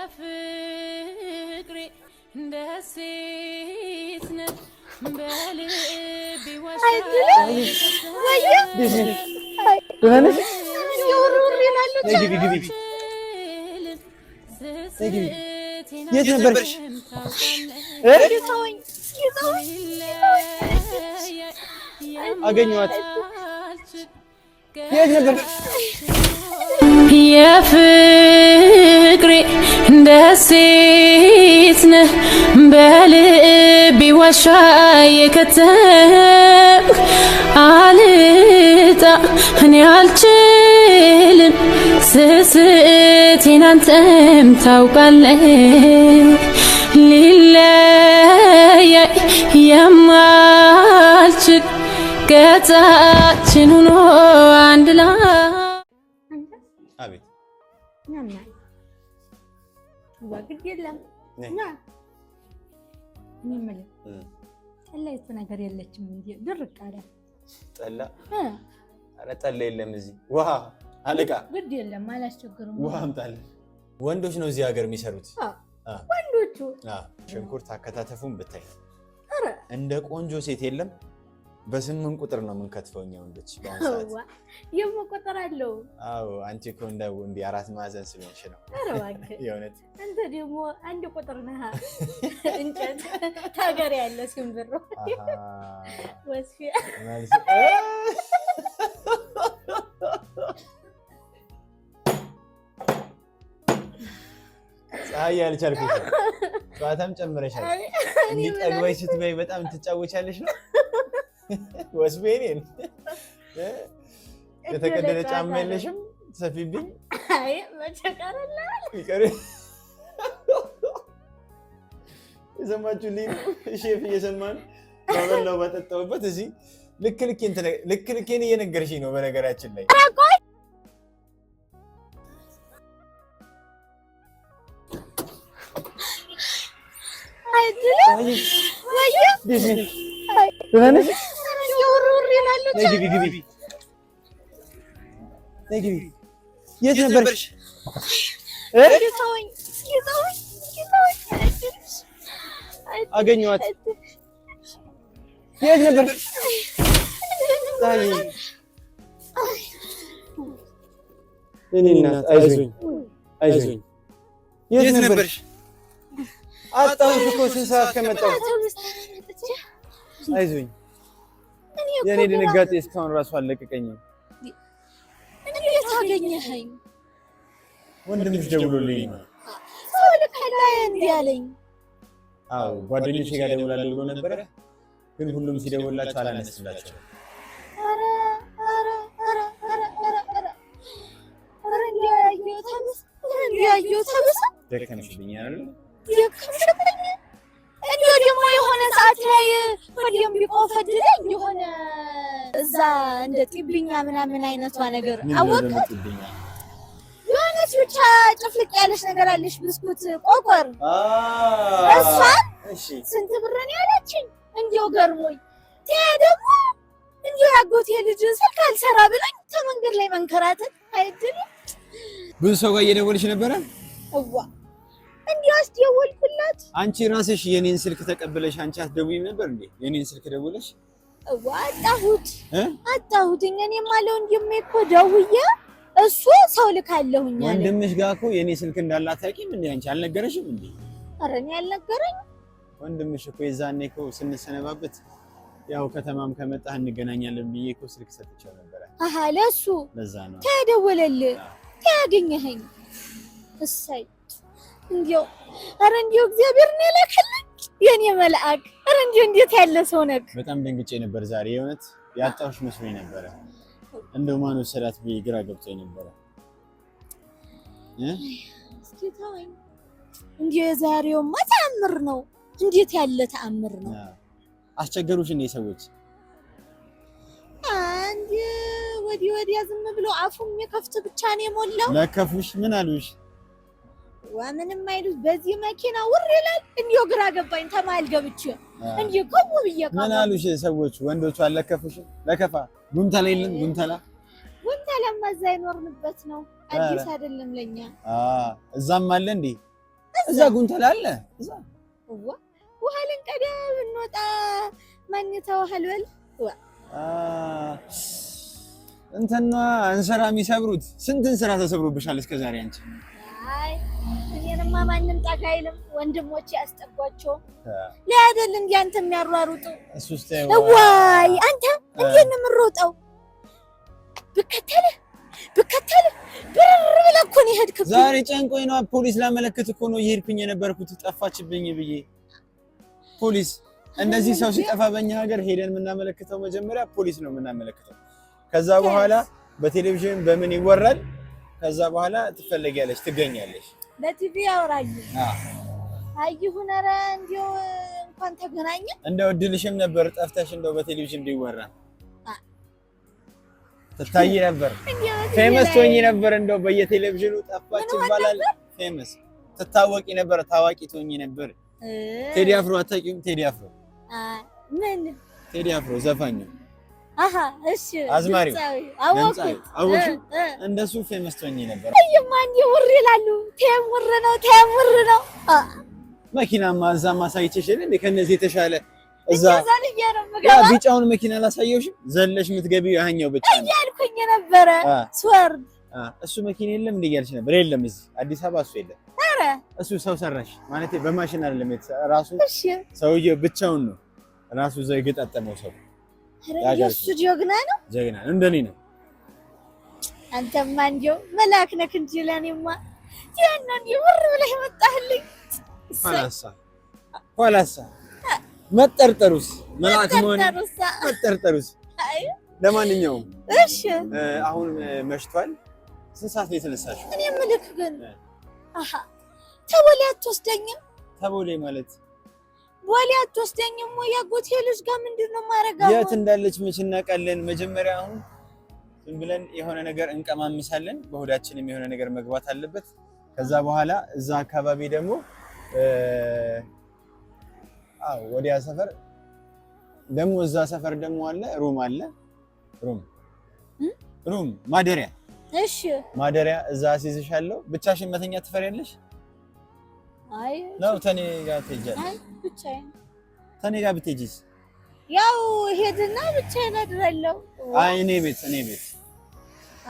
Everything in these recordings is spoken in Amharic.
ፍቅሬ እንደሴትነ በልቤ የት ነበርሽ? አገኘኋት። የት ነበርሽ? የፍቅሬ ደሴት ነህ በልቤ ዋሻ የከተምክ አልጣ እኔ አልችልም ስስቴን አንተም ታውቃለህ ሊለያይ የማልችል ገጻችን ሆኖ አንድ ላይ አቤት ናና ወግድ የለም ና ምን ጠላይቱ ነገር የለችም እንዴ ድርቅ አለ ጠላ አረ ጠላ የለም እዚህ ውሃ አለቃ ግድ የለም አላስቸግርም ውሃ አምጣልኝ ወንዶች ነው እዚህ ሀገር የሚሰሩት ወንዶቹ ሽንኩርት አከታተፉን ብታይ አረ እንደ ቆንጆ ሴት የለም በስምንት ቁጥር ነው የምንከትፈው ነው ወንዶች ባንሳት የምቆጥር አለው አዎ አንቺ እኮ እንደው እንዲ አራት ማዕዘን ስለሆንሽ ነው አረ እባክህ የእውነት አንተ ደግሞ አንድ ቁጥር ነህ እንጨት ታገር ያለ ሲምብሮ ወስፊ ማለት ፀሐይ ያልቻልኩት ጨዋታም ጨምረሻል እንዴ ጠግባይ ስትበይ በጣም ትጫወቻለሽ ነው ወስቤኔን የተቀደደ ጫማ የለሽም ሰፊብኝ አይ መቸቀረላ ይቀር የሰማችሁልኝ ሼፍ እየሰማን ባበላው ባጠጣውበት እዚህ ልክ ልኬን እየነገርሽኝ ነው በነገራችን ላይ የት ነበርሽ? አገኘኋት። የት ነበርሽ? እኔ እናት አይዞኝ አይዞኝ። የት ነበርሽ? አጣሁሽ እኮ ስንት ሰዓት ከመጣሁ። አይዞኝ የኔ ድንጋጤ እስካሁን ራሱ አልለቀቀኝም። እንዴት አገኘኸኝ? ወንድምሽ ደውሎልኝ ነው። ሰው ልከላ እንዴ ያለኝ? አዎ ጓደኞቼ ጋር ደውላለሁ ብሎ ነበረ፣ ግን ሁሉም ሲደውላቸው አላነሳላቸው። አረ እንዲያየው ተበሳ ደከምሽብኝ አይደል? ደከምሽብኝ። እንዲያው ደግሞ የሆነ ሰዓት ላይ ወዲያም ቢቆፈድልኝ የሆነ እዛ እንደ ጢብኛ ምናምን አይነቷ ነገር አወቅ የሆነች ብቻ ጭፍልቅ ያለች ነገር አለሽ ብስኩት ቆቆር እሷ ስንት ብር ነው ያለችኝ? እንዲያው ገርሞኝ ደግሞ እንዲያው ያጎቴ ልጅ ስልክ አልሰራ ብላኝ ከመንገድ ላይ መንከራተት አይደል? ብዙ ሰው ጋር እየደወልሽ ነበረ? እዋ እንዲያው አስደወልኩላት። አንቺ ራስሽ የኔን ስልክ ተቀበለሽ አንቺ አትደውይም ነበር እንዴ? የኔን ስልክ ደውለሽ? እዋ አጣሁት እኔም አለው እንዲም እኮ ደውዬ እሱ ሰው ልካለሁኝ አለ። ወንድምሽ ጋር እኮ የኔ ስልክ እንዳላት ታውቂም እንዴ? አንቺ አልነገረሽም እንዴ? ኧረ እኔ አልነገረኝ። ወንድምሽ እኮ የዛኔ እኮ ስንሰነባበት ያው ከተማም ከመጣህ እንገናኛለን ብዬ እኮ ስልክ ሰጥቼው ነበር። አሃ ለሱ ለዛ ነው ተደወለልህ ታገኘኸኝ። እሰይ እንዲያው ኧረ እንዲያው እግዚአብሔር ነው የላከልኝ የኔ መልአክ። ኧረ እንዲያው እንዴት ያለ ሰው ነህ። በጣም ደንግጬ ነበር ዛሬ የእውነት ያጣሁሽ መስሎኝ ነበር። እንደው ማን ወሰዳት ብዬ ግራ ገብቶኝ ነበር። እስኪ ተወኝ። እንዲያው የዛሬውማ ተአምር ነው። እንዴት ያለ ተአምር ነው። አስቸገሩሽ እንዴ ሰዎች? አንድ ወዲያ ዝም ብሎ አፉም የከፍት ብቻ ነው የሞላው። ለከፉሽ ምን አሉሽ? ምንም አይሉት። በዚህ መኪና ውር ይላል። እንዲያው ግራ ገባኝ። ተማል ገብቼ እንዲያው ቆም ብዬ ምን አሉሽ ሰዎች? ወንዶቹ አለከፉሽ? ለከፋ ጉምታላ የለም? ጉምታላማ እዛ ይኖርንበት ነው። አዲስ አይደለም ለኛ። እዛም አለ እንዴ? እዛ ጉንተላ አለ እዛ ውሃ ልንቀዳ ብንወጣ ማን ይተውሃል በል እንተና እንሰራ የሚሰብሩት ስንት እንሰራ ተሰብሮብሻል እስከ ዛሬ አንቺ አይ እኔንማ ማንንም ጠጋ አይልም ወንድሞቼ ያስጠጓቸው ለያደል እንዴ አንተ የሚያሯሩጡ እሱስ ዋይ አንተ እንዴት ነው የምሮጠው ብከተለ ብር ብለህ እኮ ነው የሄድክብኝ ዛሬ ጨንቆኝ ነው ፖሊስ ላመለክት እኮ ነው የሄድኩኝ የነበርኩት ጠፋችብኝ ብዬ ፖሊስ እንደዚህ ሰው ሲጠፋ በእኛ ሀገር ሄደን የምናመለክተው መጀመሪያ ፖሊስ ነው የምናመለክተው ከዛ በኋላ በቴሌቪዥን በምን ይወራል ከዛ በኋላ ትፈልጊያለሽ ትገኛለሽ በቲቪ ያወራኝ አይሁን ኧረ እንደው እንኳን ተገናኘ እንደው እድልሽም ነበር ጠፍተሽ እንደው በቴሌቪዥን ቢወራ ትታይ ነበር ፌመስ ትሆኚ ነበር እንደው በየቴሌቪዥኑ ጠፋች ይባላል ፌመስ ትታወቂ ነበር ታዋቂ ትሆኚ ነበር ቴዲ አፍሮ አታውቂውም ቴዲ አፍሮ ምን ቴዲ አፍሮ ዘፋኙ አሃ እሺ አዝማሪው አወኩ እንደሱ ፌመስ ትሆኚ ነበር አይማን ይውር ይላሉ ተምር ነው መኪናማ እዛ ማሳይቼሽ እንዴ ከነዚህ የተሻለ እዛ ቢጫውን መኪና ላሳየውሽም ዘለሽ የምትገቢው ያኛው ብቻ ነው ያልኩኝ ነበር ስወርድ እሱ መኪና የለም እንዴ ያልሽ ነበር የለም እዚህ አዲስ አበባ እሱ የለም አረ እሱ ሰው ሰራሽ ማለት በማሽን አይደለም ራሱ ሰውዬው ብቻውን ነው ራሱ ዘይ ገጣጠመው ሰው የሱ ጀግና ነው እንደኔ ነው አንተማ እንደው መላክ ነክ እንጂ ለኔማ ያንን ይወር ብለህ መጣህልኝ ኋላሳ መጠርጠሩስ መላክ መሆን መጠርጠሩስ ለማንኛውም እሺ አሁን መሽቷል ስንት ሰዓት ነው የተነሳሽው እኔ ምልክ ግን አሃ ተቦሌ አትወስደኝም ተቦሌ ማለት ቦሌ አትወስደኝም ወይ ያጎቴ ልጅ ጋር ምንድነው ማረጋው የት እንዳለች መች እናውቃለን መጀመሪያ አሁን ዝም ብለን የሆነ ነገር እንቀማምሳለን በሆዳችንም የሆነ ነገር መግባት አለበት ከዛ በኋላ እዛ አካባቢ ደግሞ ወዲያ ሰፈር ደግሞ እዛ ሰፈር ደግሞ አለ ሩም ማደሪያ እሺ ማደሪያ እዛ አስይዝሻለሁ ብቻሽን መተኛ ትፈሪያለሽ አይ ነው ተኔ ጋር ትሄጃለሽ አይ ብቻዬን ተኔ ጋር ብትሄጂስ ያው ሄድና ብቻዬን አድራለሁ አይ እኔ ቤት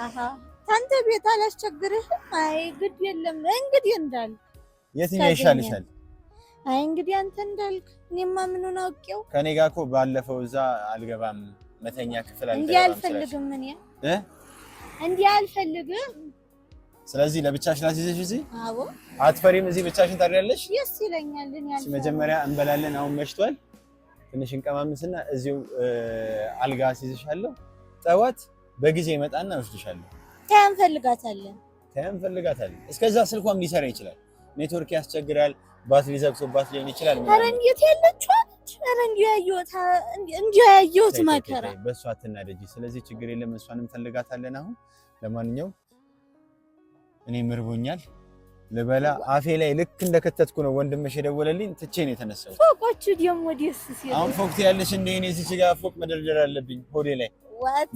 አሃ ታንተ ቤት አላስቸግርህ አይ ግድ የለም እንግዲህ እንዳልክ የትኛው ይሻልሻል አይ እንግዲህ አንተ እንዳልክ እኔማ ምኑን አውቄው ከኔ ጋር እኮ ባለፈው እዛ አልገባም መተኛ ክፍል አልገባም እንዴ አልፈልግም እኔ እንዴ አልፈልግም ስለዚህ ለብቻሽ ላስይዘሽ እዚህ አዎ አትፈሪም እዚህ ብቻሽን ታድሪያለሽ ደስ ይለኛል እኔ ያልኩ መጀመሪያ እንበላለን አሁን መሽቷል ትንሽ እንቀማምስና እዚሁ አልጋ አስይዝሻለሁ ጠዋት በጊዜ ይመጣና ወስድሻለሁ ታም ፈልጋታለን እስከዛ ስልኳም ሊሰራ ይችላል ኔትወርክ ያስቸግራል ባትሪ ዘግቶባት ሊሆን ይችላል ኧረ እንዴት ያለችው ኧረ እንዲያየሁት መከራ በሷ አትናደጂ ስለዚህ ችግር የለም እሷንም ፈልጋታለን አሁን ለማንኛውም እኔ ምርቦኛል ለበላ አፌ ላይ ልክ እንደከተትኩ ነው ወንድምሽ የደወለልኝ ትቼ ነው የተነሳው ፎቆቹ ደሞ ደስ ሲል አሁን ፎክት ያለሽ እንደ እኔ እዚህ ጋር ፎቅ መደርደር አለብኝ ሆዴ ላይ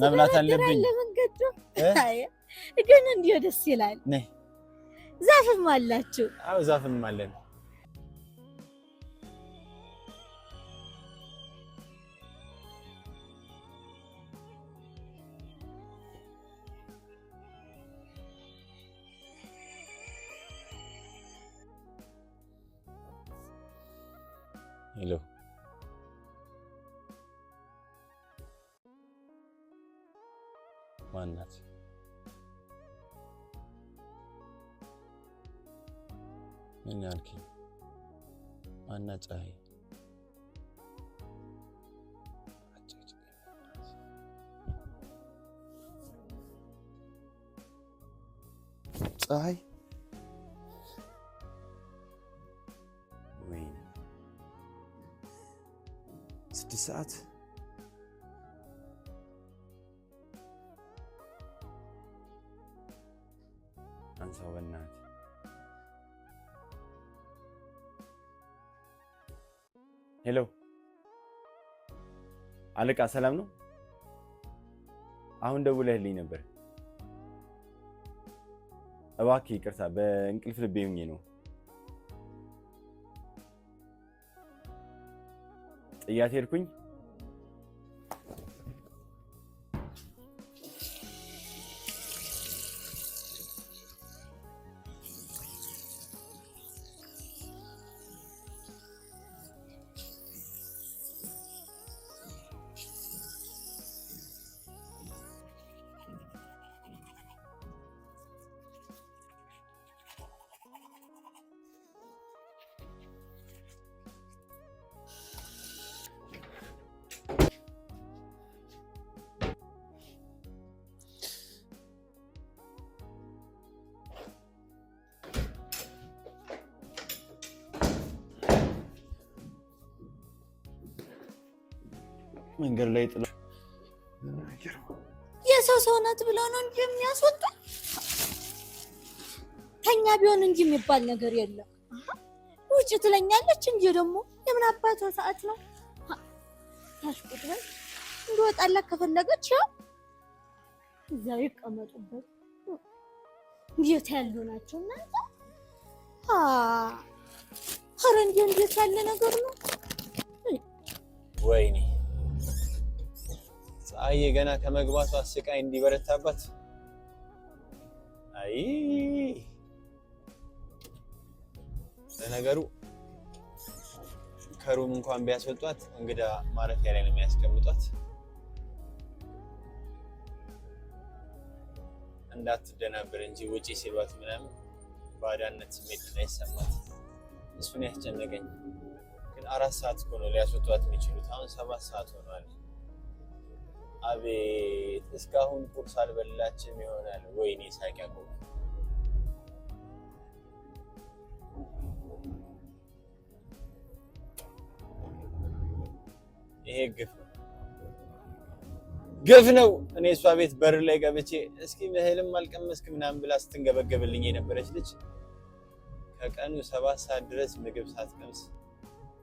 መብላት አለብኝ አይ ግን እንዲሁ ደስ ይላል ነይ ዛፍም አላችሁ አዎ ዛፍም አለን ሄሎ ማናት ምን ያልከኝ ማናት ፀሐይ ፀሐይ ወይ 6 ሰዓት አንሳው በእናትህ ሄሎ አለቃ ሰላም ነው አሁን ደውለህልኝ ነበር እባክህ ይቅርታ በእንቅልፍ ልቤ ሆኜ ነው ጥያት ሄድኩኝ። መንገድ ላይ ጥሎ የሰው ናት ብለው ነው እንጂ የሚያስወጣ ከኛ ቢሆን እንጂ የሚባል ነገር የለም። ውጭ ትለኛለች እንጂ ደግሞ የምን አባቷ ሰዓት ነው ታሽቁጥበል እንዲወጣላት ከፈለገች ያው እዛው ይቀመጡበት። እንዴት ያሉ ናቸው እናንተ? ኧረ እንዴት ያለ ነገር ነው። ወይኔ ፀሐይ ገና ከመግባቷ ስቃይ እንዲበረታባት። አይ ለነገሩ ከሩም እንኳን ቢያስወጧት እንግዳ ማረፊያ ላይ ነው የሚያስቀምጧት። እንዳትደናበር እንጂ ውጪ ሲሏት ምናምን ባዳነት ስሜት እንዳይሰማት እሱን ያስጨነቀኝ። ግን 4 ሰዓት እኮ ነው ሊያስወጧት የሚችሉት። አሁን 7 ሰዓት ሆኗል። አቤት እስካሁን ቁርስ አልበላችም ይሆናል። ወይኔ ሳቂያ እኮ ይሄ ግፍ ነው። እኔ እሷ ቤት በር ላይ ገብቼ እስኪ እህልም አልቀመስክ ምናምን ብላ ስትንገበገብልኝ የነበረች ልጅ ከቀኑ 7 ሰዓት ድረስ ምግብ ሳትቀምስ፣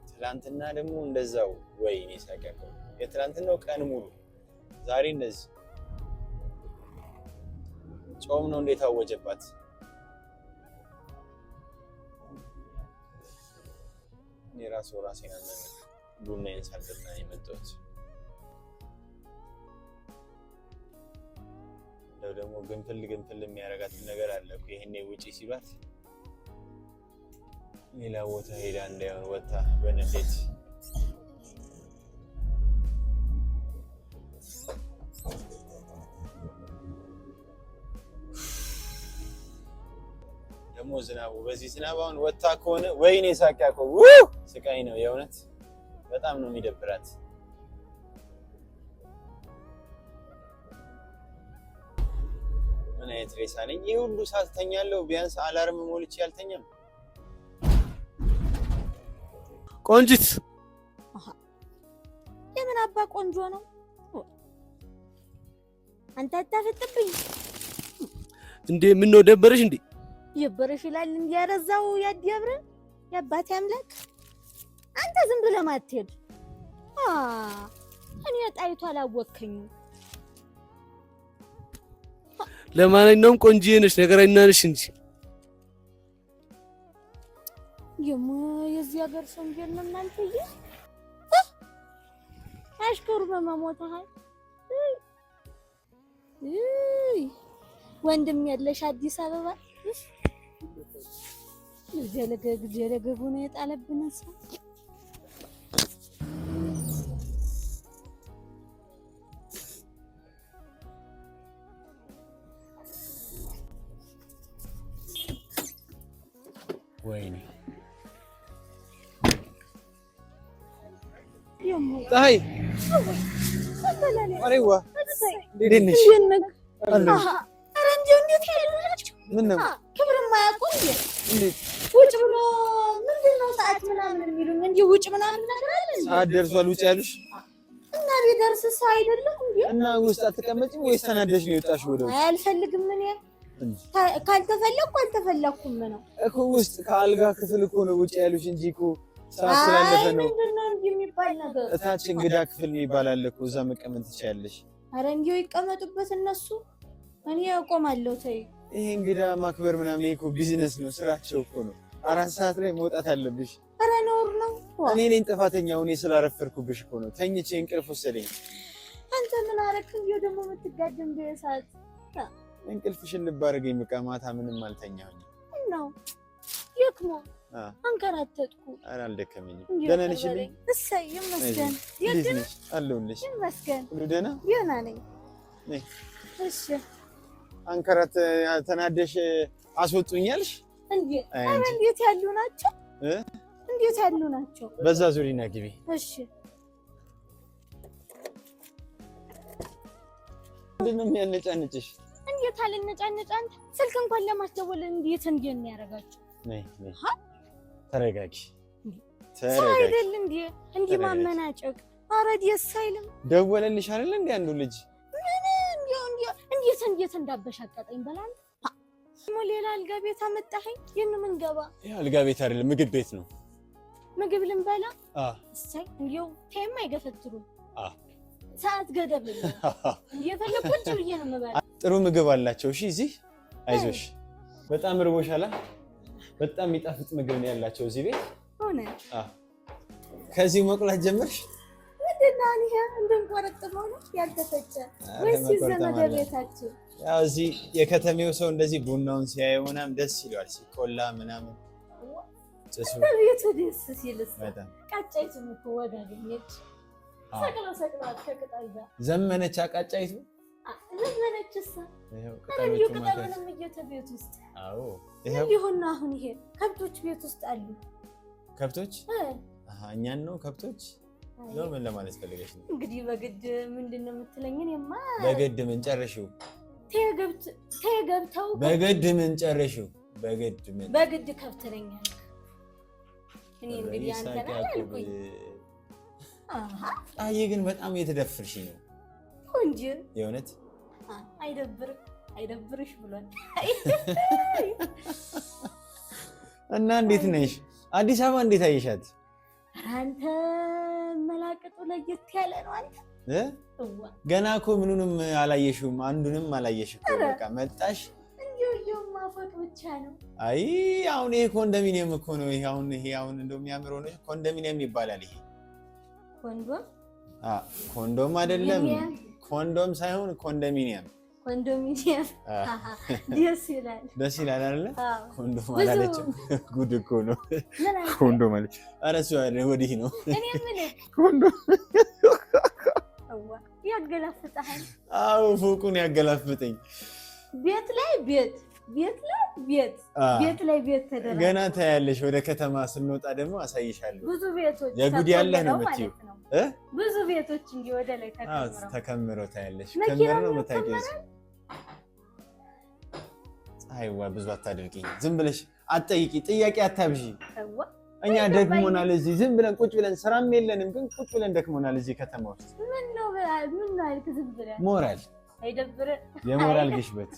ትላንትና ደግሞ እንደዛው። ወይኔ ሳቂያ እኮ የትላንትናው ቀን ሙሉ ዛሬ እንደዚህ ጾም ነው እንዴት አወጀባት? እኔ ራሴን አመመኝ። ቡናዬን ሳልጠጣ የመጣሁት ደግሞ ግንፍል የሚያረጋት ነገር አለ እኮ። ይሄኔ ውጪ ሲሏት ሌላ ቦታ ሄዳ እንዳይሆን ወጣ በንዴት ደግሞ ዝናቡ በዚህ ዝናብ አሁን ወጣ ከሆነ ወይኔ ሳቂያ እኮ ስቃይ ነው የእውነት በጣም ነው የሚደብራት። ምን አይነት ሬሳ ነኝ? ይሄ ሁሉ ሰዓት ተኛለሁ። ቢያንስ አላርም ሞልቼ ያልተኛም። ቆንጂት የምን አባ ቆንጆ ነው አንተ አታፈጥብኝ እንዴ? ምን ነው ደበረሽ እንዴ? ይበረሽ ይላል እንዴ? ያረዛው ያዲያብረ ያባቴ አምላክ አንተ ዝም ብለህ ማትሄድ እኔ ጣይቱ አላወከኝ። ለማንኛውም ቆንጂዬ ነሽ፣ ነገረኛ ነሽ እንጂ የዚህ ሀገር ሰው እንዴት ነው እናንተዬ? አሽከሩ በመሞታሃል። ወንድም ያለሽ አዲስ አበባ ጀለገጉ ነው የጣለብን ሰው። ወይኔ ፀሐይ አሬዋ እንዴት ነሽ? ምን ነው ክብር የማያውቁ እንዴት ውጭ ብሎ ምንድን ነው ሰዓት ምናምን የሚሉኝ እንጂ ውጭ ምናምን ነገር አለ። ሰዓት ደርሷል ውጭ ያሉሽ እና ቢደርስ ሰው አይደለም እንዴ? እና ውስጥ አትቀመጪም ወይስ ተናደሽ ነው የወጣሽው ወደ ውጭ? አልፈልግም እኔ ካልተፈለኩ አልተፈለኩም ነው እኮ ውስጥ ከአልጋ ክፍል እኮ ነው ውጭ ያሉሽ እንጂ እኮ ሰዓት ስላለፈ ነው። ምንድን ነው እንጂ የሚባል ነገር እታች እንግዳ ክፍል የሚባል አለ እኮ እዛ መቀመጥ ትችያለሽ። ኧረ እንዲያው ይቀመጡበት እነሱ፣ እኔ እቆማለሁ። ተይ ይሄ እንግዳ ማክበር ምናምን እኮ ቢዝነስ ነው፣ ስራቸው እኮ ነው። 4 ሰዓት ላይ መውጣት አለብሽ። ኧረ ነውር ነው። እኔ ነኝ ጥፋተኛው። እኔ ስላረፈርኩብሽ እኮ ነው። ተኝቼ እንቅልፍ ወሰደኝ። አንተ ምን አደረክ? እንዴው ደግሞ የምትጋደም በሰዓት እንቅልፍሽን ልብ አድርገኝ። በቃ ማታ ምንም አልተኛሁኝ ነው የክሞ አንከራተትኩ። ኧረ አልደከመኝም። ደህና ነሽ? እሰይ ይመስገን። የደነሽ አለሁልሽ። ይመስገን። ሁሉ ደህና? ደህና ነኝ። እሺ አንከራት ተናደሽ አስወጡኛልሽ? እንዴት ያሉ ናቸው? እንዴት ያሉ ናቸው? በዛ ዙሪና ግቢ። እሺ ምንድን ነው የሚያነጫንጭሽ? እንዴት አልነጫነጭ? አንተ ስልክ እንኳን ለማስደወል እንዴት የሚያደርጋችሁ? ነይ ተረጋጊ። ሰው አይደል እንዴ ማመናጨቅ? ኧረ ደስ አይልም። ደወለልሽ አይደል እንዴ አንዱ ልጅ? እንዴት እንዳበሻቀጠኝ በላን። ሌላ አልጋ ቤት አመጣኸኝ። ምን ገባ? አልጋ ቤት አይደለም ምግብ ቤት ነው። ምግብ ልንበላ? እሰይ እንዴው ተይም አይገፈትሩም። ሰዓት ገደብ ነው። እየፈለኩት ብዬ ነው የምበላ። ጥሩ ምግብ አላቸው። እሺ እዚህ አይዞሽ። በጣም ርቦሻል? በጣም የሚጣፍጥ ምግብ ነው ያላቸው እዚህ ቤት። ሆነ ከዚህ መቁላት ጀመርሽ? ምንድነው ይሄ? እንደምቆረጥመው ነው ያልተፈጨ ወይስ ዘመደ ቤታችን? ያው እዚህ የከተሜው ሰው እንደዚህ ቡናውን ሲያየው ምናምን ደስ ይለዋል። ሲቆላ ምናምን ጭሱ ቤቱ ደስ ሲልስ በጣም ቃጫይቱን እኮ ወዳገኘች ሰቅላ ከቅጠል ጋር ዘመነች። አቃጫይቱ ዘመነችሳ ቅጠሎቹ ቅጠሉንም ቤት ውስጥ አዎ ይሁን። አሁን ይሄ ከብቶች ቤት ውስጥ አሉ። ከብቶች እኛን ነው ከብቶች ነው። ምን ለማለት ፈልገሽ ነው? እንግዲህ በግድ ምንድነው የምትለኝ? እኔማ በግድ ምን ጨረሽው? ተገብተው በግድ ምን ጨረሽው? በግድ ከብት ነኝ አልክ። እኔ እንግዲህ አንተ ነህ አልኩኝ። ፀሐዬ ግን በጣም እየተደፍርሽ ነው እንጂ የእውነት አይደብርሽ ብሏል። እና እንዴት ነሽ? አዲስ አበባ እንዴት አየሻት? አንተ መላቅጡ ለየት ያለ ነው። አንተ ገና እኮ ምኑንም አላየሽውም፣ አንዱንም አላየሽም። በቃ መጣሽ እንዲሁ ማፈቅ ብቻ ነው። አይ አሁን ይሄ ኮንዶሚኒየም እኮ ነው። ይሄ አሁን እንደው የሚያምረው ነው። ኮንዶሚኒየም ይባላል ይሄ። ኮንዶም አይደለም፣ ኮንዶም ሳይሆን ኮንዶሚኒየም። ደስ ይላል አይደለ? ኮንዶም አላለችም። ጉድ እኮ ነው ኮንዶም አለች። ኧረ እሱ ወዲህ ነው ኮንዶም ያገላፍጣል። አዎ ፎቁን ያገላፍጠኝ። ቤት ላይ ቤት ተደረገ። ገና ታያለሽ። ወደ ከተማ ስንወጣ ደግሞ አሳይሻለሁ። ብዙ ቤቶች የጉድ ያለህ ነው የምትይው። ብዙ ቤቶች እንዲህ ወደ ላይ ተከምረው ታያለሽ። ከምር ነው የምታውቂው። ፀሐይዋ ብዙ አታድርጊኝ። ዝም ብለሽ አትጠይቂ፣ ጥያቄ አታብዢ። እኛ ደክሞናል እዚህ ዝም ብለን ቁጭ ብለን፣ ስራም የለንም ግን ቁጭ ብለን ደክሞናል እዚህ ከተማ ውስጥ። ምን ነው አልክ? ዝም ብለን ሞራል አይደብር? የሞራል ግሽበት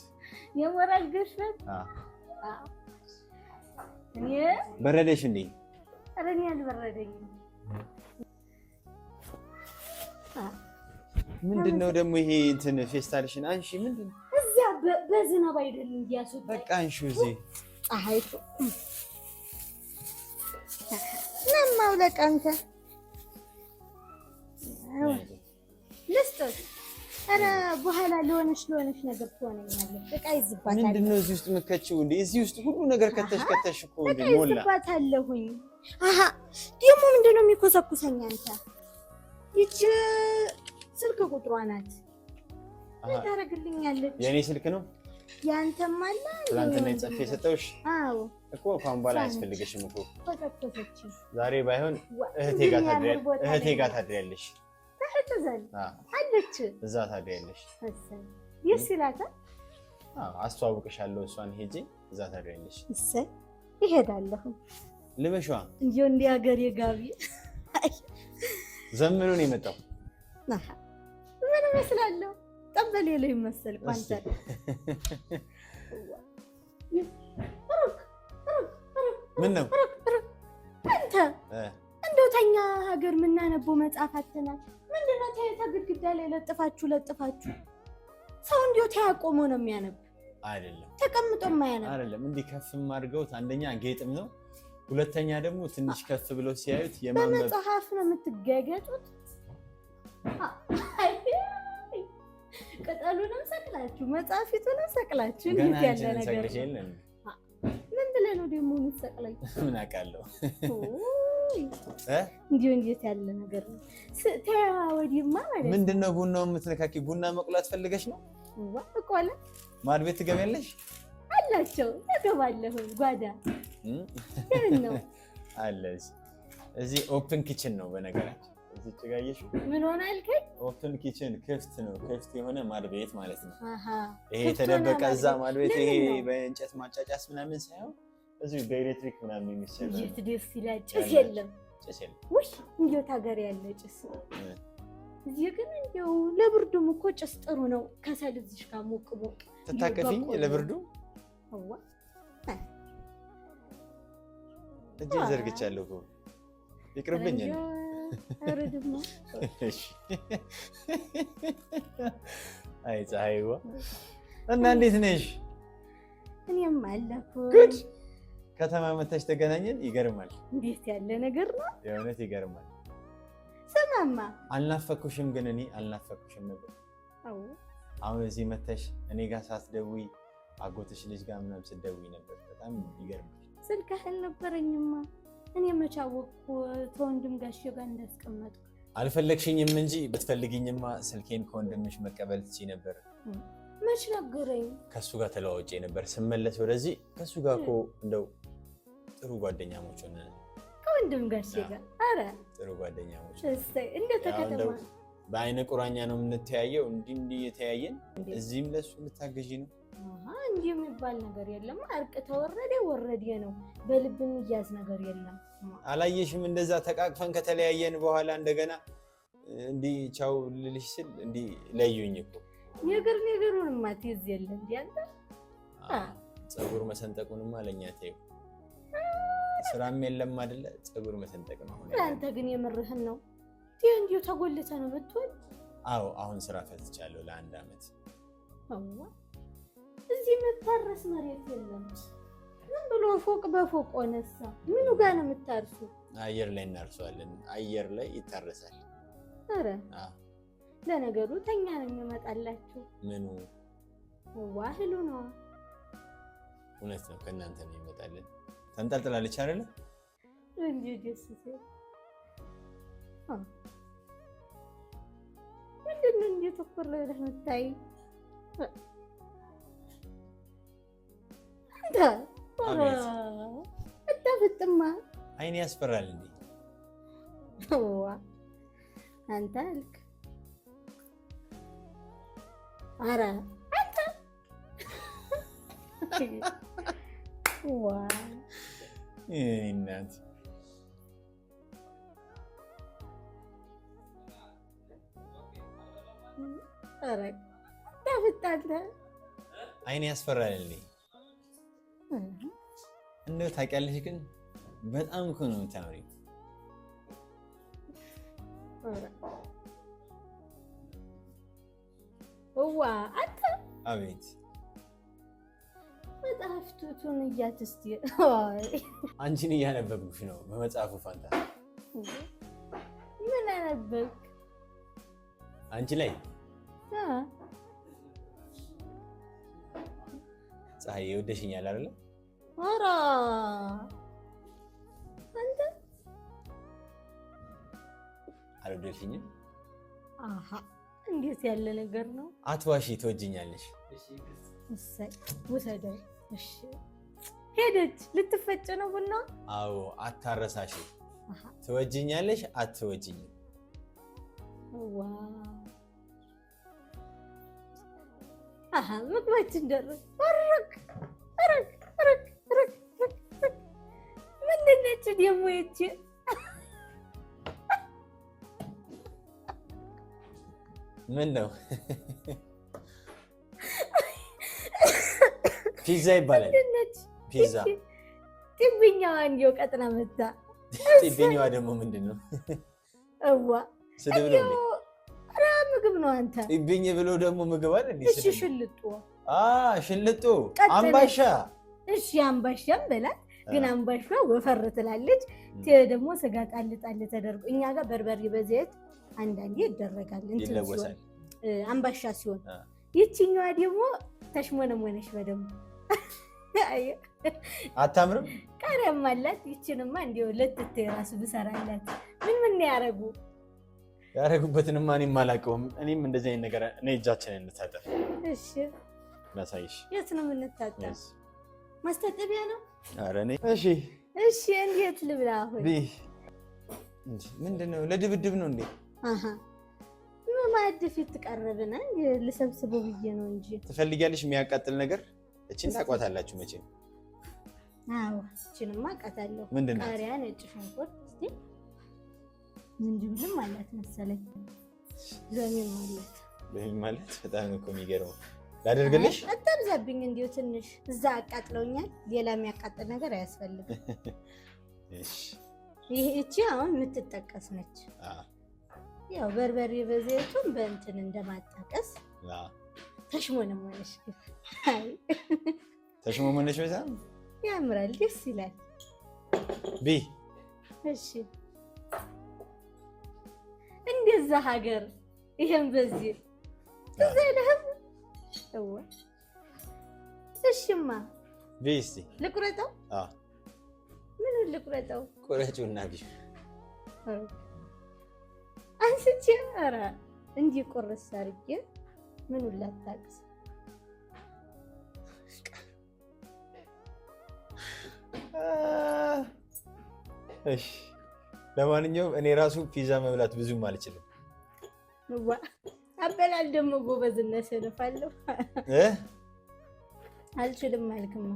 በረደሽ እንዴ? ኧረ እኔ አልበረደኝም። ምንድነው ደግሞ ይሄ እንትን ፌስታልሽን አንሺ። ምንድነው እዚያ በዝናብ አይደል እንዲያስወጣ? በቃ አንሺ። እዚህ ፀሐይቱ ለማውለቅ አንተ ልስጥህ። ኧረ በኋላ ለሆነሽ ነገር ትሆነኛለህ። ዕቃ ይዝባታል። ምንድነው እዚህ ውስጥ የምትከቺው እንዴ? እዚህ ውስጥ ሁሉ ነገር ከተሽ እኮ እንዴ ሞላ። ይዝባታለሁኝ። ደግሞ ምንድነው የሚኮሰኩሰኝ? አንተ ይቺ ስልክ ቁጥሯ ናት። ምን ታደርግልኛለች? የኔ ስልክ ነው። ያንተም አለ። ትናንትና ጽፌ ሰጠሁሽ። አዎ እኮ ካሁን በኋላ አያስፈልግሽም እኮ። ኮሰኮሰች። ዛሬ ባይሆን እህቴ ጋር ታድሪያለሽ። ተዘል አለች እዛ ታድሪያለሽ። ደስ ይላታል። አስተዋውቅሻለሁ። እሷን ሄጄ እዛ ታድሪያለሽ። እሰይ ይሄዳለሁ። ልበሽዋ እንጂ እንደ ሀገር የጋቢ ዘመኑ ነው የመጣው። ምን እመስላለሁ? ጠበል የለው ይመስል ቋንቋ ምን ነው አንተ እንደው ተኛ ሀገር የምናነበው መጽሐፍ አተናል። ምንድነው ግድግዳ ላይ ለጥፋችሁ ሰው እንዲሁ ተያቆሞ ነው የሚያነብ አይደለም? ተቀምጦ የማያነብ አይደለም። እንዲህ ከፍም አድርገውት አንደኛ ጌጥም ነው ሁለተኛ ደግሞ ትንሽ ከፍ ብለው ሲያዩት የማንበብ በመጽሐፍ ነው የምትጋገጡት። ቅጠሉንም ሰቅላችሁ መጽሐፊቱንም ሰቅላችሁ እንዴት ያለ ነገር ነው? ምን ብለህ ነው ደግሞ የምትሰቅለኝ? ምን አውቃለሁ እንዲሁ እንዴት ያለ ነገር ነው? ተያ ወዲህማ ማለት ምንድነው ቡናው የምትነካኪ? ቡና መቁላት ፈልገሽ ነው? ቆላ ማድ ቤት ትገቢያለሽ? አላቸው እገባለሁ። ጓዳ ነው አለሽ። እዚህ ኦፕን ኪችን ነው በነገራችን። እዚህ ጭጋየሽ ምን ሆነ አልከኝ? ኦፕን ኪችን ክፍት ነው። ክፍት የሆነ ማድ ቤት ማለት ነው። ይሄ ክፍት የተደበቀ ሆነ እዛ ማድ ቤት ይሄ ለምን ነው? በእንጨት ማጫጫስ ምናምን ሳይሆን እዚህ በኤሌክትሪክ ምናምን የሚሰራ ነው። እንዴት ደስ ይላል። ጭስ የለም። ጭስ የለም። ውይ እንዴው ታገር ያለ ጭስ። እዚህ ግን እንዴው ለብርዱም እኮ ጭስ ጥሩ ነው። ከሰል እዚህ ጋር ሞቅ ሞቅ ትታቀፊኝ ለብርዱ አዋ እጄ ዘርግቻለሁ እኮ ይቅርብኝ። አረድማ እሺ አይ ፀሐይዋ እና እንዴት ነሽ? እኔም አለኩ። ጉድ ከተማ መተሽ ተገናኘን። ይገርማል። እንዴት ያለ ነገር ነው! የእውነት ይገርማል። ሰማማ አልናፈኩሽም? ግን እኔ አልናፈኩሽም ነበር። አዎ አሁን እዚህ መተሽ እኔ ጋር ሳትደውይ አጎትሽ ልጅ ጋር ምናምን ስትደውይ ነበር። በጣም ይገርማል። ስልክህ አልነበረኝማ። እኔ መች አወቅኩ ተወንድም ጋሼ ጋር እንዳስቀመጥኩ። አልፈለግሽኝም እንጂ ብትፈልጊኝማ ስልኬን ከወንድምሽ መቀበል ትችይ ነበር። መች ነገረኝ? ከሱ ጋር ተለዋውጬ ነበር ስመለስ ወደዚህ። ከሱ ጋር እኮ እንደው ጥሩ ጓደኛሞች ሆነን ከወንድም ጋሼ ጋር። አረ ጥሩ ጓደኛሞች እሰይ። እንዴት ተከተማ? በአይነ ቁራኛ ነው የምንተያየው። እንዲህ የተያየን እዚህም ለሱ ልታገዢ ነው። እንዲህ የሚባል ነገር የለም። እርቅ ተወረደ ወረደ ነው። በልብ የሚያዝ ነገር የለም። አላየሽም? እንደዛ ተቃቅፈን ከተለያየን በኋላ እንደገና እንዲህ ቻው ልልሽ ስል እንዲህ ለዩኝ እኮ። ነገሩን ማትይዝ የለም እንዴ አንተ? ፀጉር መሰንጠቁንማ ለኛ ተይው። ስራም የለም አይደለ? ፀጉር መሰንጠቅ ነው አሁን። አንተ ግን የምርህን ነው? እንዲሁ ተጎልተ ነው የምትሆን? አዎ አሁን ስራ ፈትቻለሁ ለ1 አመት። አዋ እዚህ የምታረስ መሬት የለም። ምን ብሎ ፎቅ በፎቅ ሆነሳ? ምኑ ጋር ነው የምታርሱ? አየር ላይ እናርሷለን። አየር ላይ ይታረሳል። አረ ለነገሩ ተኛ ነው የሚመጣላችሁ። ምኑ ዋህሉ ነው። እውነት ነው። ከእናንተ ነው ይመጣልን። ተንጠልጥላለች አይደለ? እንዴ ደስ ሲል ምንድን ነው እንዴ ተኮር ብለህ የምታይ? አንተ አታፍጥማ። አይኔ ያስፈራል እንዴ? ዋ አንተ አልክ። አረ አንተ ዋ እናት አረ ታፍጣለህ። አይኔ ያስፈራል እንዴ? እንደው ታውቂያለሽ፣ ግን በጣም እኮ ነው የምታምሪው። ዋ አንተ አቤት መጽሐፍቱን እያትስቲ አንቺን እያነበብኩሽ ነው በመጽሐፉ ፋንታ። ምን አነበብክ? አንቺ ላይ ፀሐይ ይወደሽኛል አይደለ? ኧረ አንተ አልወደድሽኝም? አሃ እንዴት ያለ ነገር ነው? አትዋሺ፣ ትወጂኛለሽ። እሰይ ውሰደው። እሺ ሄደች። ልትፈጭ ነው ቡና? አዎ አታረሳሽ። ትወጂኛለሽ አትወጂኝም? ዋው አሃ ምግባችን ደረሰ። ወረክ ወረክ ወረክ ወረክ ምንድን ነች ደግሞ ይቺ? ምን ነው? ፒዛ ይባላል። ፒዛ ጢብኛዋ እንዲያው ቀጥና መታ። ጢብኛዋ ደግሞ ምንድን ነው? እዋ ስድብ ነው እንዴ? ኧረ ምግብ ነው። አንተ ጢብኝ ብሎ ደግሞ ምግብ አይደል እንዴ? እሺ ሽልጡ። ሽልጡ፣ አምባሻ። እሺ አምባሻም በላት። ግን አምባሻ ወፈር ትላለች። ደግሞ ስጋ ጣል ተደርጎ እኛ ጋር በርበሬ በዘይት አንዳንዴ ይደረጋል እንትን ሲሆን አምባሻ ሲሆን ይቺኛዋ ደግሞ ተሽሞነሞነሽ በደምብ አታምርም? ቃሪያም አላት። ይቺንማ እንደው ለትቴ ራሱ ብሰራላት ምን ያረጉበትንማ እኔም አላውቀውም። እኔም እንደዚህ አይነት ነገር እኔ እጃችንን እንታጠብ። እሺ ላሳይሽ። የት ነው የምንታጠብ? ማስታጠቢያ ነው? ኧረ እኔ እሺ እንዴት ልብላ? አሁን ምንድን ነው ለድብድብ ነው እንዴ? ማዕድ ፊት ቀረብና ልሰብስበው ብዬ ነው እንጂ። ትፈልጊያለሽ የሚያቃጥል ነገር? እቺን ታቋታላችሁ መቼም። አዎ እቺንማ አቃታለሁ። ቃሪያ፣ ነጭ ሽንኩርት፣ እስቲ ዝንጅብልም አላት መሰለኝ። ዘሚም ማለት በጣም እኮ የሚገርመው። ላደርግልሽ? አታብዛብኝ እንዲሁ ትንሽ እዛ አቃጥለውኛል። ሌላ የሚያቃጥል ነገር አያስፈልግም። እሺ እቺ አሁን የምትጠቀስ ነች። ያው በርበሬ በዘይቱን በእንትን እንደማጣቀስ ተሽሞነሞነሽ በጣም ያምራል፣ ደስ ይላል። እሺ እንደዛ ሀገር ይሄን በዚህ እዛ ለህም እሺማ እስቲ ልቁረጠው። ምን ልቁረጠው? ቁረጪውና ግሽ አንስቼ ኧረ እንዲህ ቁርስ አድርጌ ምኑን ላታቅስ? እሺ ለማንኛውም እኔ ራሱ ፒዛ መብላት ብዙም አልችልም። አበላል ደግሞ ጎበዝነት ሰነፋለሁ። አልችልም አልክማ።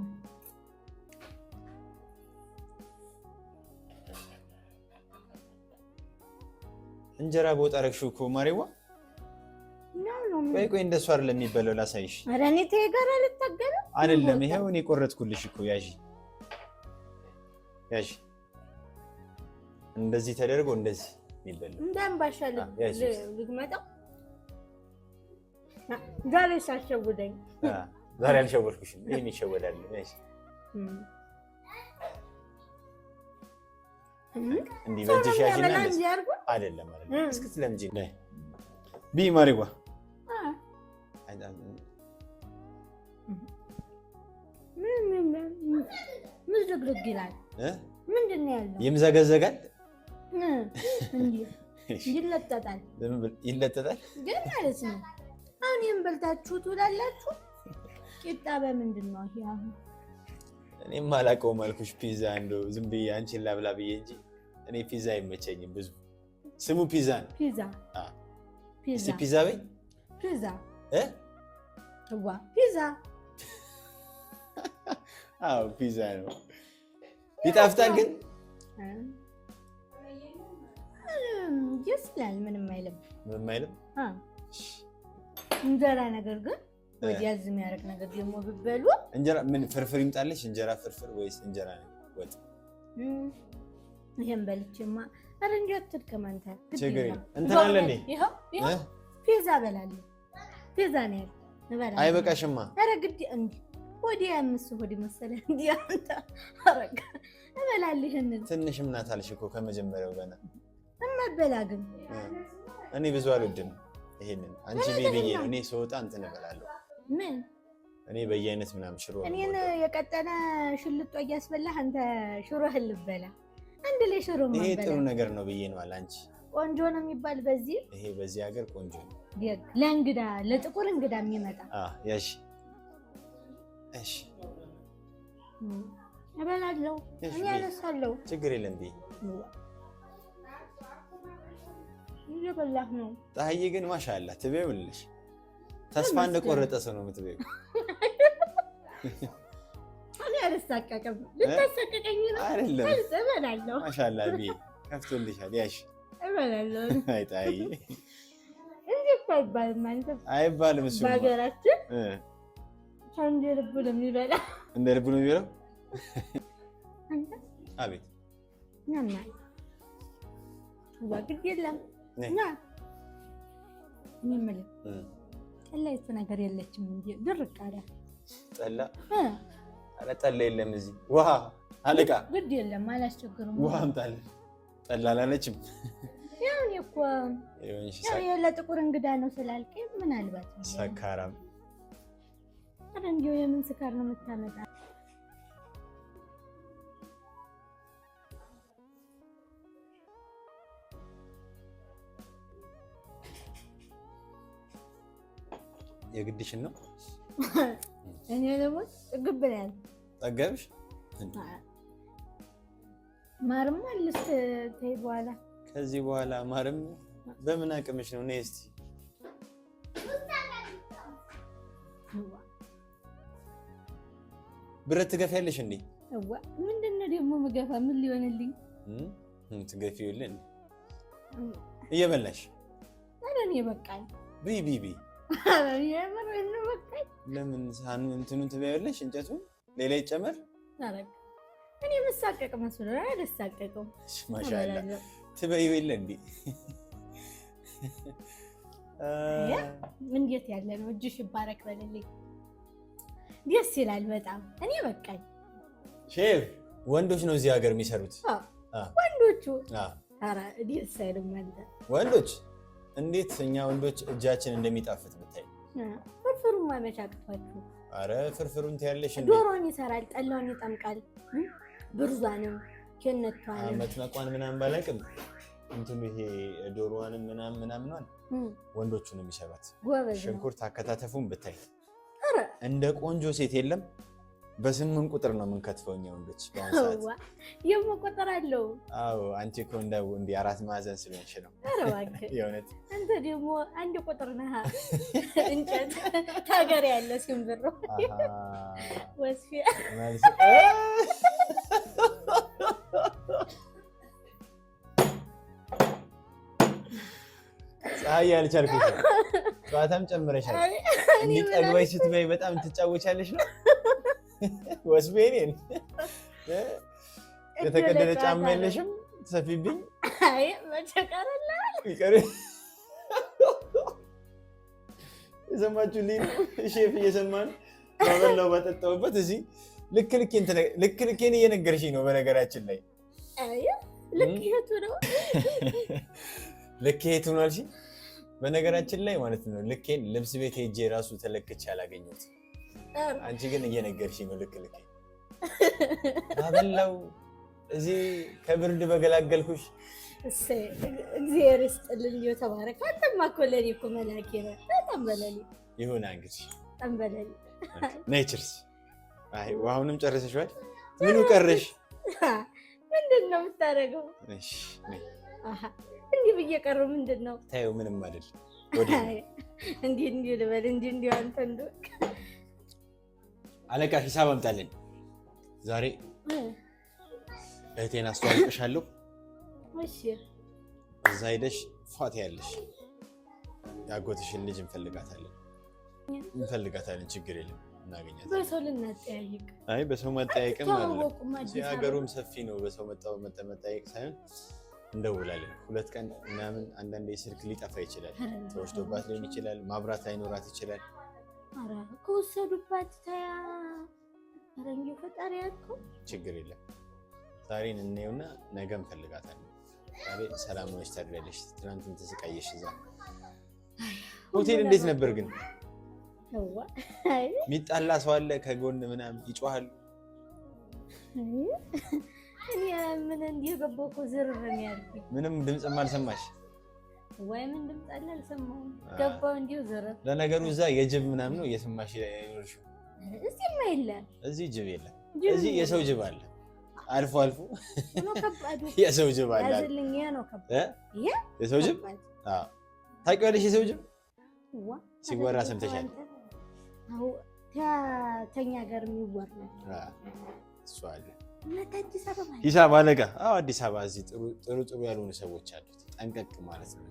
እንጀራ በወጥ አደረግሽው እኮ ማሬዋ። ቆይ እንደሱ አይደለም የሚበላው፣ ላሳይሽ። ኧረ እኔ ተይ ጋር አልታገለም አይደለም። ይሄው እኔ ቆረጥኩልሽ እኮ ያዢ። እንደዚህ ተደርጎ እንደዚህ የሚበላው እንዳምባሻል ልግመጣው። ዛሬ ሳሸውደኝ ዛሬ አልሸወድኩሽም። ይሄን ይሸወዳል። እንዲህ በእጅሽ ያዥና አይደለም እስክትለምጂ ማሪዋ ምዝግዝግ ይላል። ምንድን ነው ያለው? ይምዘገዘጋል፣ ይለጠጣል ግን ማለት ነው። አሁን ይህን በልታችሁ ትውላላችሁ። ቂጣ በምንድን ነው ይሄ? አሁን እኔም አላውቀውም አልኩሽ። ፒዛ እንደው ዝም ብዬ አንቺን ላብላ ብዬ እንጂ እኔ ፒዛ አይመቸኝም ብዙ። ስሙ ፒዛ ነው። ፒዛ በይ። አዎ ፒዛ ነው። ይጣፍጣል ግን ይስላል። ምንም አይልም። እንጀራ ነገር ግን ወዲያዝ የሚያደርግ ነገር ደግሞ ብበሉ። እንጀራ ምን ፍርፍር ይምጣልሽ? እንጀራ ፍርፍር ወይስ እንጀራ ወጥ? ይሄን በልቼማ አረ እንዴ አትድከም አንተ። ችግር እንትን አለ እንዴ? ይሄው ፒዛ በላለሁ። ፒዛ ነው ያለው እበላለሁ። አይበቃሽማ? አረ ግድ እንዴ ወዲያ አምስት ሆድ መሰለህ እንዴ አንተ። አረጋ እበላለሁ። ይሄንን ትንሽም ናት አልሽ እኮ ከመጀመሪያው ገና። እማበላ ግን እኔ ብዙ አልወድም ይሄንን። አንቺ ቤቢዬ ነው። እኔ ስወጣ እንትን እበላለሁ። ምን እኔ በየአይነት ምናምን ሽሮ ነው። እኔን የቀጠነ ሽልጦ እያስበላህ አንተ ሽሮህን ልበላ። አንድ ላይ ሽሮ ማለት ይሄ ጥሩ ነገር ነው ብዬ ነው አለ። አንቺ ቆንጆ ነው የሚባል በዚህ ይሄ በዚህ ሀገር ቆንጆ ነው። ለእንግዳ ለጥቁር እንግዳ የሚመጣ ያሺ እሺ እበላለሁ። እኔ አነሳለሁ። ችግር የለም ብዬ እየበላህ ነው። ፀሐዬ ግን ማሻአላ ትበይውልሽ። ተስፋ እንደቆረጠ ሰው ነው የምትበይው። እኔ አልሳቀቅም። ልታሰቀቀኝ ነው አይደለም? እበላለሁ። ማሻአላ ብዬ ከፍቶልሻል። ያሺ እበላለሁ። አይ ፀሐዬ እንዴት አይባልም ማለት አይባልም። እሱ በሀገራችን እንደ ልቡ ነው የሚበላ። እንደ ልቡ ነው የሚበላው። አቤት ናና ወግድ የለም ና የሚመለ ጠላ የት ነገር የለችም እንጂ ድርቅ አለ። ጠላ? ኧረ ጠላ የለም እዚህ። ውሃ አለቃ ግድ የለም አላስቸግርም። ውሃ አምጣልኝ። ጠላላለችም ያው እኮ ያው ለጥቁር እንግዳ ነው ስላልከኝ ምናልባት ሰካራም እንዲሁ የምን ስካር ነው የምታመጣ? የግድሽን ነው? እኔ ደግሞ ጥግብ ብለን ጠገብሽ? ማርም አለስ ተይ በኋላ ከዚህ በኋላ ማርም በምን አቅምሽ ነው? ነይ እስቲ ብረት ትገፊያለሽ እንዴ? ምንድነው ደግሞ መገፋ? ምን ሊሆንልኝ? ትገፊውልን እየበላሽ? ኧረ እኔ በቃኝ። ቢ ኧረ እኔ በቃኝ። ለምን ሳህኑ እንትኑን ትበያለሽ? እንጨቱን ሌላ ይጨመር? ኧረ እኔ መሳቀቅ መስሎኝ አልሳቀቅም። ማሻአላ ትበይው የለ እንዴ? እንዴት ያለ ነው? እጅሽ ይባረክ በልልኝ። ደስ ይላል በጣም። እኔ በቃኝ። ሼፍ ወንዶች ነው እዚህ ሀገር የሚሰሩት? ወንዶቹ? ኧረ ደስ አይልም። አንተ ወንዶች እንዴት እኛ ወንዶች እጃችን እንደሚጣፍጥ ብታይ። ፍርፍሩን ማመቻ አቅቷችሁ? ኧረ ፍርፍሩን ትያለሽ እንዴ? ዶሮን ይሰራል፣ ጠላውን ይጠምቃል፣ ብርዟንም ከነቷንም መጥመቋን ምናምን ባላቅም እንትኑ ይሄ ዶሮዋንም ምናምኗን ወንዶቹ ነው የሚሰራት። ሽንኩርት አከታተፉን ብታይ እንደ ቆንጆ ሴት የለም። በ8 ቁጥር ነው የምንከትፈው እኛ ወንዶች በአሁኑ ሰዓት። የምቆጥር አለው? አዎ አንቺ እኮ እንደው እንደ 4 ማዕዘን ስለሆንሽ ነው። ኧረ እባክህ የእውነት አንተ ደግሞ አንድ ቁጥር ነህ። እንጨት ታገር ያለ ሲምብሮ ወስፊ ማለት ፀሐይ ያልቻልኩት ጨዋታም ጨምረሻል። እንዲጠግበሽ ስትበይ በጣም ትጫወቻለሽ ነው። ወስቤኔን የተቀደደ ጫማ የለሽም? ሰፊብኝ። አይ መቸቀረላል ይቀር የሰማችሁልኝ ነው። ሼፍ እየሰማን ባበላው ባጠጣውበት እዚህ ልክ ልኬን እየነገርሽኝ ነው። በነገራችን ላይ አይ ልክ የቱ ነው? ልክ የቱ ነው አልሽኝ? በነገራችን ላይ ማለት ነው ልኬን ልብስ ቤት ሄጄ ራሱ ተለክቼ አላገኘሁት። አንቺ ግን እየነገርሽኝ ነው። ልክ አበላው እዚህ ከብርድ በገላገልኩሽ። እግዚአብሔር ይስጥልኝ። ተባረክ። አንተማ እኮ ለእኔ እኮ መላኬ ነው። በጣም በለኝ ይሁን እንግዲህ በጣም በለኝ። ኔቸርስ አይ ውሃውንም ጨርሰሽዋል? ምኑ ቀረሽ? ምንድን ነው የምታደርገው? እሺ እንዲህ ብዬ ቀረው። ምንድን ነው ታየው? ምንም አይደል። እንዲህ ልበል እንዲህ አንተ እንደው አለቃ ሂሳብ አምጣልኝ። ዛሬ እህቴን አስተዋውቅሻለሁ። እሺ እዛ ሄደሽ ፏት ያለሽ ያጎትሽን ልጅ እንፈልጋታለን። ችግር የለም እናገኛታለን። በሰው ልናጠያይቅ? አይ በሰው ማጠያየቅም አይደለም። ሀገሩም ሰፊ ነው። በሰው መጠያየቅ ሳይሆን እንደውላለን። 2 ቀን ምናምን አንዳንዴ ስልክ ሊጠፋ ይችላል። ተወስዶባት ሊሆን ይችላል። ማብራት ላይኖራት ይችላል። ኧረ ከወሰዱባት ታያ ረንጌ ፈጣሪ ያልከው ችግር የለም። ዛሬን እንየውና ነገ እንፈልጋታለን። ዛሬ ሰላም ሆነሽ ታድሪያለሽ። ትናንትን ተሰቃየሽ እዛ ሆቴል። እንዴት ነበር ግን? ሚጣላ ሰው አለ ከጎን ምናምን ይጮሃል? እኔ ምን እንደገባው እኮ ዝርር ነው ያልኩኝ። ምንም ድምፅም አልሰማሽ ወይ? ምን ድምፅ አለ? አልሰማሁም። ገባው እንዲሁ ዝርር። ለነገሩ እዛ የጅብ ምናምን ነው እየሰማሽ ይኖርሽው። እዚህማ የለም። እዚህ ጅብ የለም። እዚህ የሰው ጅብ አለ። አልፎ ነው ከባዱ። የሰው ጅብ አለ። ያዝልኝ ነው ከባዱ። የሰው ጅብ? አዎ ታውቂዋለሽ? የሰው ጅብ ሲወራ ሰምተሻል? አዎ ተኛ ጋር የሚወራ እሱ አለ። ሂሳብ አለቃ? አዎ አዲስ አበባ እዚህ ጥሩ ያልሆኑ ሰዎች አሉት። ጠንቀቅ ማለት ነው።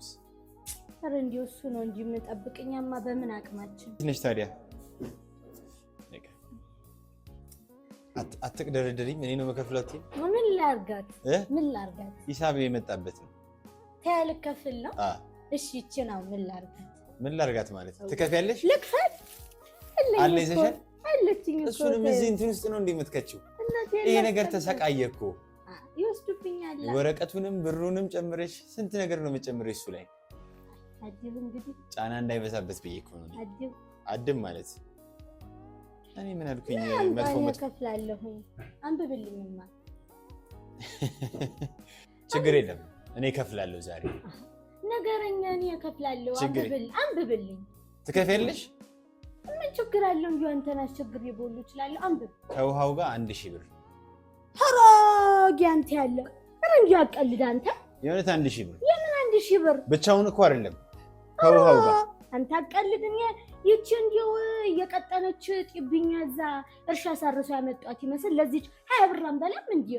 ኧረ እንዲሁ እሱ ነው እንጂ የምጠብቅኛማ በምን አቅማችን ነሽ ታዲያ? አትቅደረደሪኝ። እኔ ነው መከፍላት። ምን ላርጋት? ሂሳብ የመጣበት ነው። ልከፍል ነው። እሺ እቺ ነው። ምን ላርጋት ማለት ትከፍያለሽ? ልክፈል አለ ይዘሻል? አለችኝ። እሱንም እዚህ እንትን ውስጥ ነው እንደምትከቺው። እና ይሄ ነገር ተሰቃየኩ ይወስዱብኛል ወረቀቱንም ብሩንም ጨምረሽ ስንት ነገር ነው መጨመረሽ እሱ ላይ አጅብ እንግዲህ ጫና እንዳይበዛበት በየኮ ነው አድም ማለት እኔ ምን አልኩኝ መጥፎ ከፍላለሁ አንብብልኝማ ችግር የለም እኔ ከፍላለሁ ዛሬ ነገረኛ እኔ ከፍላለሁ አንብብልኝ ትከፍያለሽ ምን ችግር አለው እንዴ አንተና አስቸግር ይቦሉ ይችላል አንብብ ከውሃው ጋር 1000 ብር ሀራጊ አንተ ያለ እንዴ ያቀልድ አንተ የሆነ 1000 ብር የምን 1000 ብር ብቻውን እኮ አይደለም ከውሃው ጋር አንተ አቀልድኝ ይቺ እንዴው እየቀጠነች ጥብኛ እዛ እርሻ ሳርሶ ያመጣት ይመስል ለዚች 20 ብር አንበላም እንዴ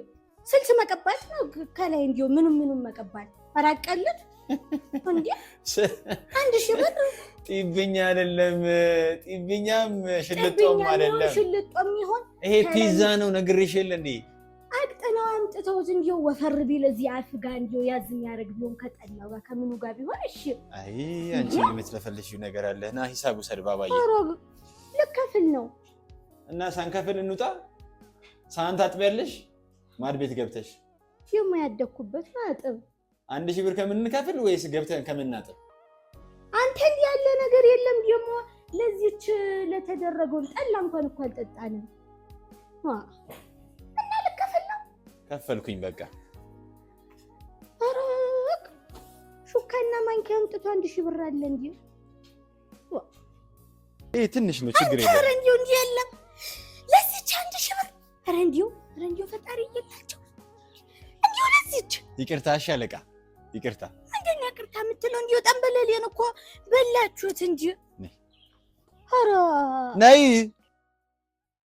ስልስ መቀባት ነው ከላይ እንዴው ምንም መቀባት አራቀልድ እንዴ 1000 ብር ጥብኛ አይደለም ጥብኛም ሽልጦም አይደለም ሽልጦም ይሆን ይሄ ፒዛ ነው ነግሬሽ የለ እንዴ አቅጠናው አምጥተው እንዴው ወፈር ቢል እዚህ አፍጋ እንዴው ያዝኝ ያረግ ቢሆን ከጠላው ጋር ከምኑ ጋር ቢሆን እሺ አይ አንቺ የምትለፈልሽው ነገር አለና ሂሳቡ ሰድባባዬ ልከፍል ነው እና ሳንከፍል እንውጣ ሳንት አጥበልሽ ማድ ቤት ገብተሽ የማያደኩበት አጥብ 1000 ብር ከምንከፍል ወይስ ገብተን ከምናጥብ አንተ እንዲህ ያለ ነገር የለም ደሞ ለዚች ለተደረገው ጠላ እንኳን እኮ አልጠጣንም እና ልከፍል ነው ከፈልኩኝ በቃ አረክ ሹካና ማንኪያ አምጥቶ 1000 ብር አለ እንዴ ይሄ ትንሽ ነው ችግር የለም ኧረ እንዴው እንዲህ የለም ለዚች 1000 ብር ኧረ እንዴው ፈጣሪ ይላቸው እንዴው ለዚች ይቅርታ እሺ አለቃ ይቅርታ እንደኛ ይቅርታ የምትለው እንዴው ጠንበለሌን እኮ በላችሁት እንጂ ኧረ ነይ